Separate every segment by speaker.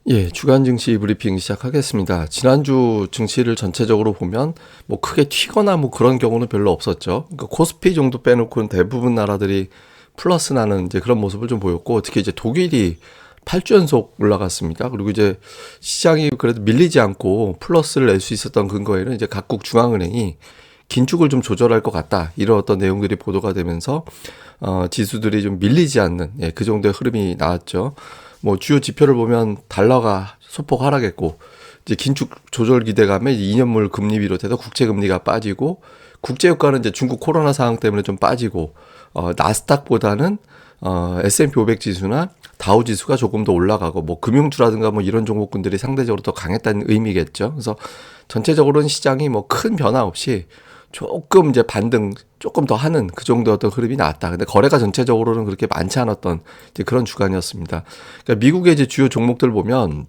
Speaker 1: 예, 주간 증시 브리핑 시작하겠습니다. 지난주 증시를 전체적으로 보면 뭐 크게 튀거나 뭐 그런 경우는 별로 없었죠. 그러니까 코스피 정도 빼놓고는 대부분 나라들이 플러스 나는 이제 그런 모습을 좀 보였고, 특히 이제 독일이 8주 연속 올라갔습니다. 그리고 이제 시장이 그래도 밀리지 않고 플러스를 낼 수 있었던 근거에는 이제 각국 중앙은행이 긴축을 좀 조절할 것 같다, 이런 어떤 내용들이 보도가 되면서 지수들이 좀 밀리지 않는, 예, 그 정도의 흐름이 나왔죠. 뭐 주요 지표를 보면 달러가 소폭 하락했고, 이제 긴축 조절 기대감에 2년물 금리 비롯해서 국채 금리가 빠지고, 국제 유가는 이제 중국 코로나 상황 때문에 좀 빠지고, 나스닥보다는 S&P 500 지수나 다우 지수가 조금 더 올라가고, 뭐 금융주라든가 뭐 이런 종목군들이 상대적으로 더 강했다는 의미겠죠. 그래서 전체적으로는 시장이 뭐 큰 변화 없이 조금 이제 반등 조금 더 하는 그 정도의 어떤 흐름이 나왔다. 근데 거래가 전체적으로는 그렇게 많지 않았던 이제 그런 주간이었습니다. 그러니까 미국의 이제 주요 종목들 보면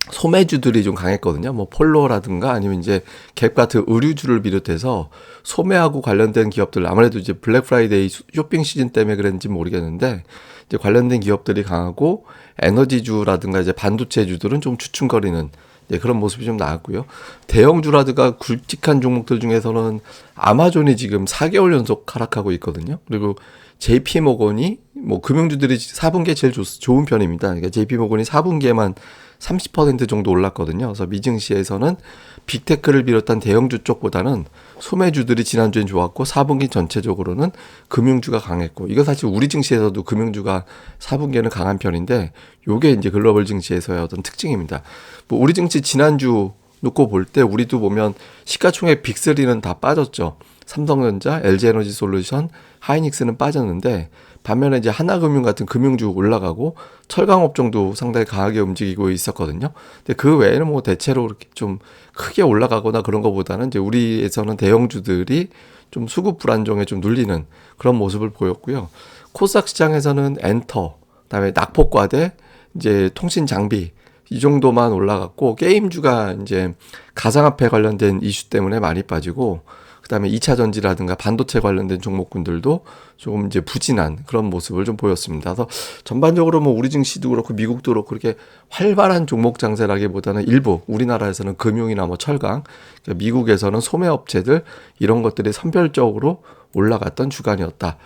Speaker 1: 소매주들이 좀 강했거든요. 뭐 폴로라든가 아니면 이제 갭 같은 의류주를 비롯해서 소매하고 관련된 기업들, 아무래도 이제 블랙 프라이데이 쇼핑 시즌 때문에 그랬는지 모르겠는데 이제 관련된 기업들이 강하고, 에너지주라든가 이제 반도체주들은 좀 주춤거리는, 네, 그런 모습이 좀 나왔고요. 대형주라든가 굵직한 종목들 중에서는 아마존이 지금 4개월 연속 하락하고 있거든요. 그리고 JP모건이, 뭐 금융주들이 4분기에 제일 좋은 편입니다. 그러니까 JP모건이 4분기에만 30% 정도 올랐거든요. 그래서 미증시에서는 빅테크를 비롯한 대형주 쪽보다는 소매주들이 지난주엔 좋았고, 4분기 전체적으로는 금융주가 강했고, 이거 사실 우리 증시에서도 금융주가 4분기에는 강한 편인데, 요게 이제 글로벌 증시에서의 어떤 특징입니다. 뭐 우리 증시 지난주 놓고 볼 때 우리도 보면 시가총액 빅3는 다 빠졌죠. 삼성전자, LG에너지솔루션, 하이닉스는 빠졌는데, 반면에 이제 하나금융 같은 금융주 올라가고 철강업종도 상당히 강하게 움직이고 있었거든요. 근데 그 외에는 뭐 대체로 그렇게 좀 크게 올라가거나 그런 것보다는 이제 우리에서는 대형주들이 좀 수급 불안정에 좀 눌리는 그런 모습을 보였고요. 코스닥 시장에서는 엔터, 그다음에 낙폭과대, 이제 통신 장비 이 정도만 올라갔고, 게임주가 이제 가상화폐 관련된 이슈 때문에 많이 빠지고, 그다음에 2차 전지라든가 반도체 관련된 종목군들도 조금 이제 부진한 그런 모습을 좀 보였습니다. 그래서 전반적으로 뭐 우리 증시도 그렇고 미국도 그렇고 그렇게 활발한 종목 장세라기보다는 일부, 우리나라에서는 금융이나 뭐 철강, 그러니까 미국에서는 소매업체들 이런 것들이 선별적으로 올라갔던 주간이었다.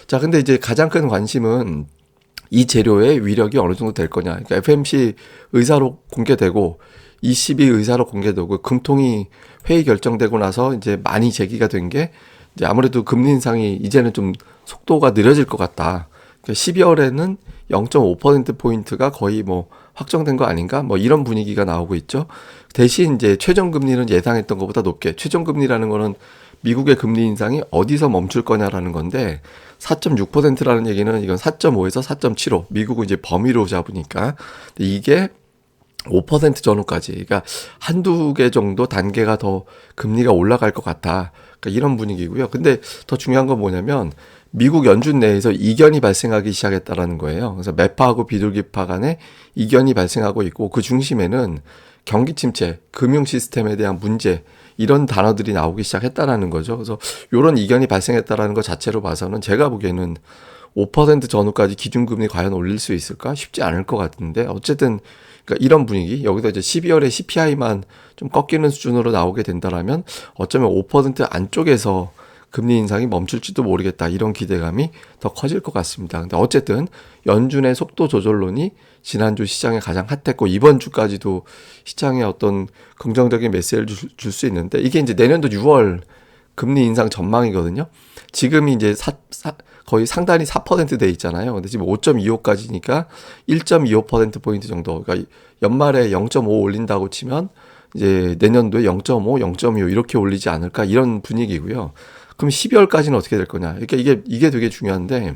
Speaker 1: 자, 근데 이제 가장 큰 관심은 이 재료의 위력이 어느 정도 될 거냐. 그러니까 FMC 의사로 공개되고, ECB 의사로 공개되고, 금통위 회의 결정되고 나서 이제 많이 제기가 된 게, 이제 아무래도 금리 인상이 이제는 좀 속도가 느려질 것 같다. 그러니까 12월에는 0.5%포인트가 거의 뭐 확정된 거 아닌가? 뭐 이런 분위기가 나오고 있죠. 대신 이제 최종금리는 예상했던 것보다 높게, 최종금리라는 거는 미국의 금리 인상이 어디서 멈출 거냐라는 건데, 4.6%라는 얘기는 이건 4.5에서 4.75, 미국은 이제 범위로 잡으니까 이게 5% 전후까지, 그러니까 한두 개 정도 단계가 더 금리가 올라갈 것 같다. 그러니까 이런 분위기고요. 근데 더 중요한 건 뭐냐면 미국 연준 내에서 이견이 발생하기 시작했다라는 거예요. 그래서 매파하고 비둘기파 간에 이견이 발생하고 있고, 그 중심에는 경기 침체, 금융 시스템에 대한 문제, 이런 단어들이 나오기 시작했다라는 거죠. 그래서 이런 이견이 발생했다라는 것 자체로 봐서는 제가 보기에는 5% 전후까지 기준금리 과연 올릴 수 있을까? 쉽지 않을 것 같은데, 어쨌든 그러니까 이런 분위기, 여기다 이제 12월에 CPI만 좀 꺾이는 수준으로 나오게 된다라면 어쩌면 5% 안쪽에서 금리 인상이 멈출지도 모르겠다, 이런 기대감이 더 커질 것 같습니다. 근데 어쨌든 연준의 속도 조절론이 지난주 시장에 가장 핫했고, 이번 주까지도 시장에 어떤 긍정적인 메시지를 줄 수 있는데, 이게 이제 내년도 6월 금리 인상 전망이거든요. 지금이 이제 거의 상단이 4%돼 있잖아요. 근데 지금 5.25까지니까 1.25%포인트 정도. 그러니까 연말에 0.5 올린다고 치면 이제 내년도에 0.5, 0.25 이렇게 올리지 않을까, 이런 분위기고요. 그럼 12월까지는 어떻게 될 거냐. 그러니까 이게 되게 중요한데,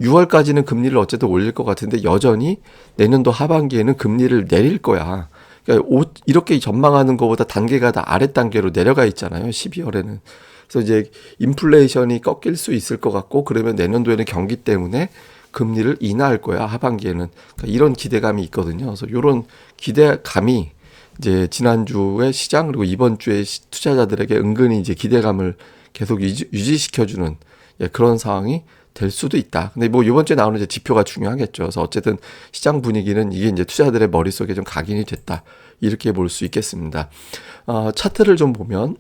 Speaker 1: 6월까지는 금리를 어쨌든 올릴 것 같은데 여전히 내년도 하반기에는 금리를 내릴 거야. 그러니까 이렇게 전망하는 것보다 단계가 다 아래 단계로 내려가 있잖아요. 12월에는. 그래서 이제 인플레이션이 꺾일 수 있을 것 같고, 그러면 내년도에는 경기 때문에 금리를 인하할 거야, 하반기에는. 그러니까 이런 기대감이 있거든요. 그래서 이런 기대감이 이제 지난주의 시장, 그리고 이번 주에 투자자들에게 은근히 이제 기대감을 계속 유지시켜주는, 예, 그런 상황이 될 수도 있다. 근데 뭐 이번 주에 나오는 이제 지표가 중요하겠죠. 그래서 어쨌든 시장 분위기는 이게 이제 투자자들의 머릿속에 좀 각인이 됐다. 이렇게 볼 수 있겠습니다. 차트를 좀 보면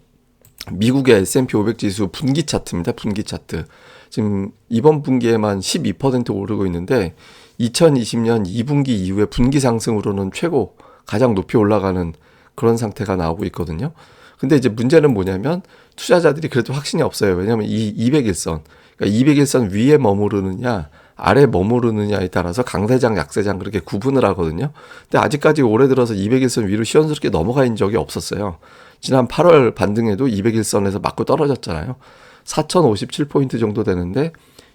Speaker 1: 미국의 S&P 500 지수 분기 차트입니다. 분기 차트. 지금 이번 분기에만 12% 오르고 있는데 2020년 2분기 이후에 분기 상승으로는 최고 가장 높이 올라가는 그런 상태가 나오고 있거든요. 근데 이제 문제는 뭐냐면 투자자들이 그래도 확신이 없어요. 왜냐하면 이 200일선, 그러니까 200일선 위에 머무르느냐 아래 머무르느냐에 따라서 강세장, 약세장 그렇게 구분을 하거든요. 근데 아직까지 올해 들어서 200일선 위로 시원스럽게 넘어간 적이 없었어요. 지난 8월 반등에도 200일선에서 맞고 떨어졌잖아요. 4,057포인트 정도 되는데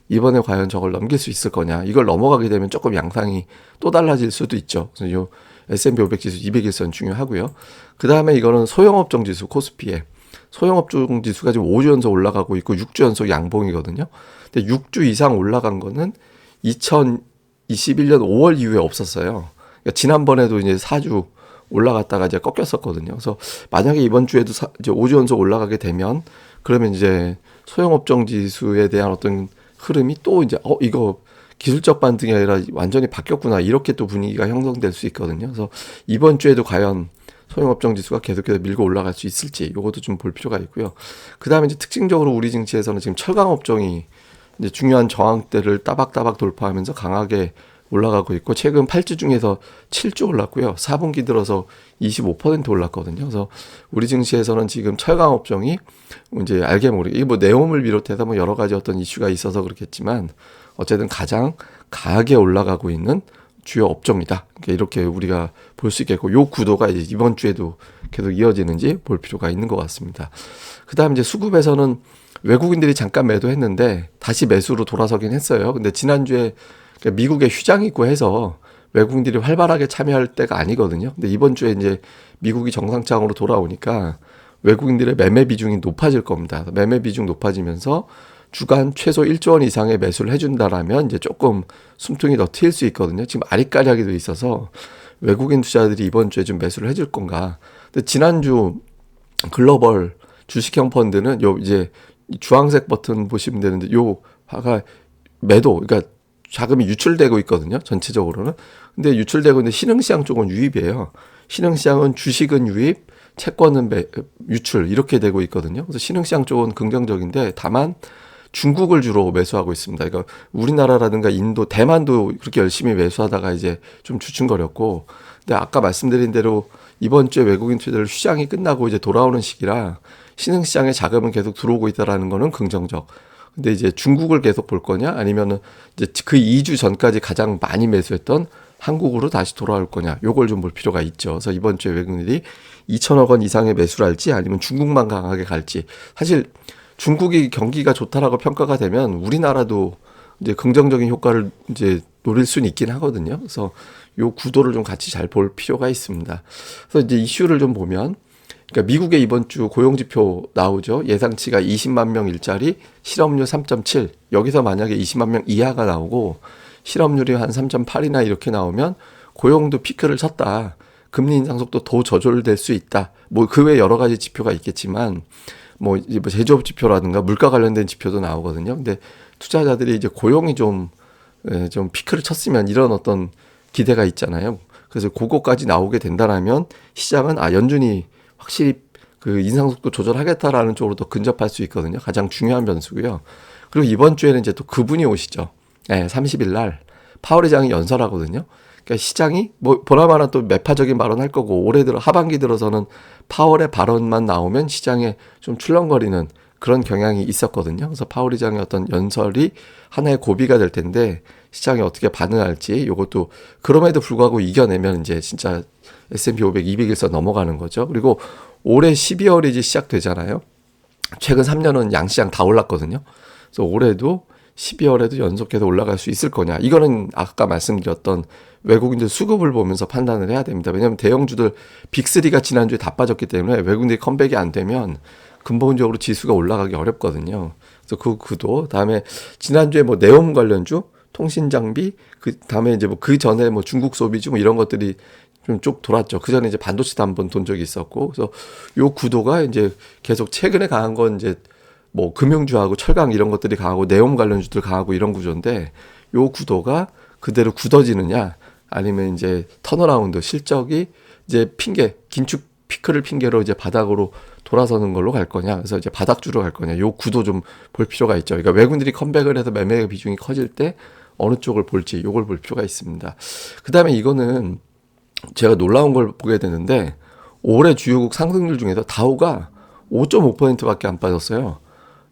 Speaker 1: 이번에 과연 저걸 넘길 수 있을 거냐. 이걸 넘어가게 되면 조금 양상이 또 달라질 수도 있죠. 그래서 요 S&P 500 지수 200일선 중요하고요. 그 다음에 이거는 소형업종 지수 코스피에. 소형업종 지수가 지금 5주 연속 올라가고 있고 6주 연속 양봉이거든요. 근데 6주 이상 올라간 거는 2021년 5월 이후에 없었어요. 그러니까 지난번에도 이제 4주 올라갔다가 이제 꺾였었거든요. 그래서 만약에 이번 주에도 이제 5주 연속 올라가게 되면 그러면 이제 소형업종 지수에 대한 어떤 흐름이 또 이제 이거 기술적 반등이 아니라 완전히 바뀌었구나 이렇게 또 분위기가 형성될 수 있거든요. 그래서 이번 주에도 과연 소형업종 지수가 계속해서 밀고 올라갈 수 있을지 이것도 좀 볼 필요가 있고요. 그 다음에 이제 특징적으로 우리 증시에서는 지금 철강업종이 이제 중요한 저항대를 따박따박 돌파하면서 강하게 올라가고 있고 최근 8주 중에서 7주 올랐고요. 4분기 들어서 25% 올랐거든요. 그래서 우리 증시에서는 지금 철강업종이 이제 알게 모르게 이게 뭐 내용을 비롯해서 뭐 여러 가지 어떤 이슈가 있어서 그렇겠지만 어쨌든 가장 강하게 올라가고 있는 주요 업종이다. 이렇게 우리가 볼 수 있겠고 요 구도가 이제 이번 주에도 계속 이어지는지 볼 필요가 있는 것 같습니다. 그다음 이제 수급에서는 외국인들이 잠깐 매도했는데 다시 매수로 돌아서긴 했어요. 근데 지난주에 미국에 휴장이 있고 해서 외국인들이 활발하게 참여할 때가 아니거든요. 근데 이번 주에 이제 미국이 정상장으로 돌아오니까 외국인들의 매매 비중이 높아질 겁니다. 매매 비중 높아지면서 주간 최소 1조 원 이상의 매수를 해준다라면 이제 조금 숨통이 더 트일 수 있거든요. 지금 아리까리하게 돼 있어서 외국인 투자들이 이번 주에 좀 매수를 해줄 건가. 근데 지난주 글로벌 주식형 펀드는 요 이제 주황색 버튼 보시면 되는데 요 화가 매도, 그러니까 자금이 유출되고 있거든요. 전체적으로는. 근데 유출되고 있는데 신흥시장 쪽은 유입이에요. 신흥시장은 주식은 유입, 채권은 유출 이렇게 되고 있거든요. 그래서 신흥시장 쪽은 긍정적인데 다만 중국을 주로 매수하고 있습니다. 그러니까 우리나라라든가 인도, 대만도 그렇게 열심히 매수하다가 이제 좀 주춤거렸고, 근데 아까 말씀드린 대로 이번 주에 외국인 투자들 휴장이 끝나고 이제 돌아오는 시기라 신흥시장에 자금은 계속 들어오고 있다라는 거는 긍정적. 근데 이제 중국을 계속 볼 거냐 아니면은 이제 그 2주 전까지 가장 많이 매수했던 한국으로 다시 돌아올 거냐 요걸 좀 볼 필요가 있죠. 그래서 이번 주에 외국인들이 2천억 원 이상의 매수를 할지 아니면 중국만 강하게 갈지. 사실 중국이 경기가 좋다라고 평가가 되면 우리나라도 이제 긍정적인 효과를 이제 노릴 수는 있긴 하거든요. 그래서 요 구도를 좀 같이 잘 볼 필요가 있습니다. 그래서 이제 이슈를 좀 보면 그러니까 미국의 이번 주 고용지표 나오죠. 예상치가 20만 명 일자리, 실업률 3.7. 여기서 만약에 20만 명 이하가 나오고 실업률이 한 3.8이나 이렇게 나오면 고용도 피크를 쳤다. 금리 인상 속도 더 저조될 수 있다. 뭐 그 외 여러 가지 지표가 있겠지만 뭐 이제 뭐 제조업 지표라든가 물가 관련된 지표도 나오거든요. 근데 투자자들이 이제 고용이 좀 피크를 쳤으면 이런 어떤 기대가 있잖아요. 그래서 그거까지 나오게 된다라면 시장은 연준이 확실히 그 인상 속도 조절하겠다라는 쪽으로 더 근접할 수 있거든요. 가장 중요한 변수고요. 그리고 이번 주에는 이제 또 그분이 오시죠. 30일 날 파월 의장이 연설하거든요. 그러니까 시장이 뭐 보나마나 또 매파적인 발언할 거고 올해 들어 하반기 들어서는 파월의 발언만 나오면 시장에 좀 출렁거리는 그런 경향이 있었거든요. 그래서 파월 의장의 어떤 연설이 하나의 고비가 될 텐데 시장이 어떻게 반응할지 이것도 그럼에도 불구하고 이겨내면 이제 진짜 S&P 500, 200일선 넘어가는 거죠. 그리고 올해 12월이 이제 시작되잖아요. 최근 3년은 양시장 다 올랐거든요. 그래서 올해도 12월에도 연속해서 올라갈 수 있을 거냐. 이거는 아까 말씀드렸던 외국인들 수급을 보면서 판단을 해야 됩니다. 왜냐하면 대형주들 빅3가 지난주에 다 빠졌기 때문에 외국인들이 컴백이 안 되면 근본적으로 지수가 올라가기 어렵거든요. 그래서 그 구도, 다음에 지난주에 뭐 네옴 관련주, 통신 장비, 그 다음에 이제 뭐 그 전에 뭐 중국 소비주 뭐 이런 것들이 좀 쭉 돌았죠. 그 전에 이제 반도체도 한번 돈 적이 있었고, 그래서 요 구도가 이제 계속 최근에 강한 건 이제 뭐 금융주하고 철강 이런 것들이 강하고 네옴 관련주들 강하고 이런 구조인데 요 구도가 그대로 굳어지느냐 아니면 이제 턴어라운드 실적이 이제 긴축 피크를 핑계로 이제 바닥으로 돌아서는 걸로 갈 거냐 그래서 이제 바닥주로 갈 거냐 요 구도 좀 볼 필요가 있죠. 그러니까 외국인들이 컴백을 해서 매매 비중이 커질 때 어느 쪽을 볼지 요걸 볼 필요가 있습니다. 그다음에 이거는 제가 놀라운 걸 보게 되는데 올해 주요국 상승률 중에서 다우가 5.5%밖에 안 빠졌어요.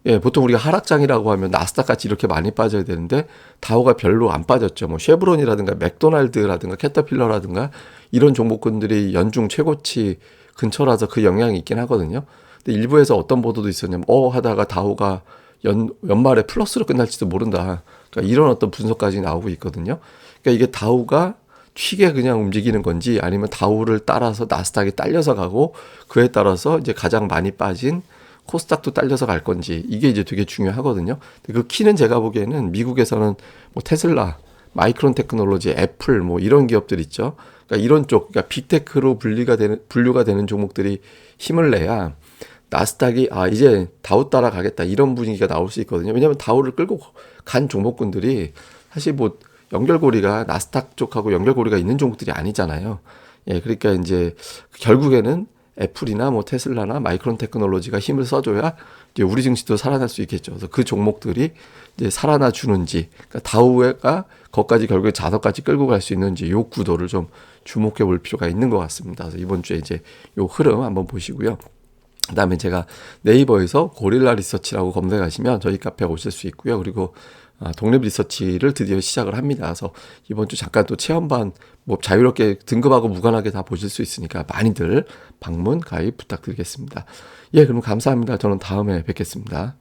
Speaker 1: 예, 보통 우리가 하락장이라고 하면 나스닥 같이 이렇게 많이 빠져야 되는데 다우가 별로 안 빠졌죠. 뭐 쉐브론이라든가 맥도날드라든가 캐터필러라든가 이런 종목군들이 연중 최고치 근처라서 그 영향이 있긴 하거든요. 근데 일부에서 어떤 보도도 있었냐면 하다가 다우가 연말에 플러스로 끝날지도 모른다. 그러니까 이런 어떤 분석까지 나오고 있거든요. 그러니까 이게 다우가 튀게 그냥 움직이는 건지 아니면 다우를 따라서 나스닥이 딸려서 가고 그에 따라서 이제 가장 많이 빠진 코스닥도 딸려서 갈 건지 이게 이제 되게 중요하거든요. 근데 그 키는 제가 보기에는 미국에서는 뭐 테슬라, 마이크론 테크놀로지, 애플 뭐 이런 기업들 있죠. 그러니까 이런 쪽, 그러니까 빅테크로 분류가 되는 종목들이 힘을 내야 나스닥이 이제 다우 따라가겠다 이런 분위기가 나올 수 있거든요. 왜냐하면 다우를 끌고 간 종목군들이 사실 뭐 연결고리가 나스닥 쪽하고 연결고리가 있는 종목들이 아니잖아요. 예, 그러니까 이제 결국에는 애플이나 뭐 테슬라나 마이크론 테크놀로지가 힘을 써줘야 이제 우리 증시도 살아날 수 있겠죠. 그래서 그 종목들이 이제 살아나 주는지, 그러니까 다우가 거기까지 결국에 자석까지 끌고 갈 수 있는지 요 구도를 좀 주목해 볼 필요가 있는 것 같습니다. 그래서 이번 주에 이제 요 흐름 한번 보시고요. 그다음에 제가 네이버에서 고릴라 리서치라고 검색하시면 저희 카페에 오실 수 있고요. 그리고 독립 리서치를 드디어 시작을 합니다. 그래서 이번 주 잠깐 또 체험반 뭐 자유롭게 등급하고 무관하게 다 보실 수 있으니까 많이들 방문 가입 부탁드리겠습니다. 예, 그럼 감사합니다. 저는 다음에 뵙겠습니다.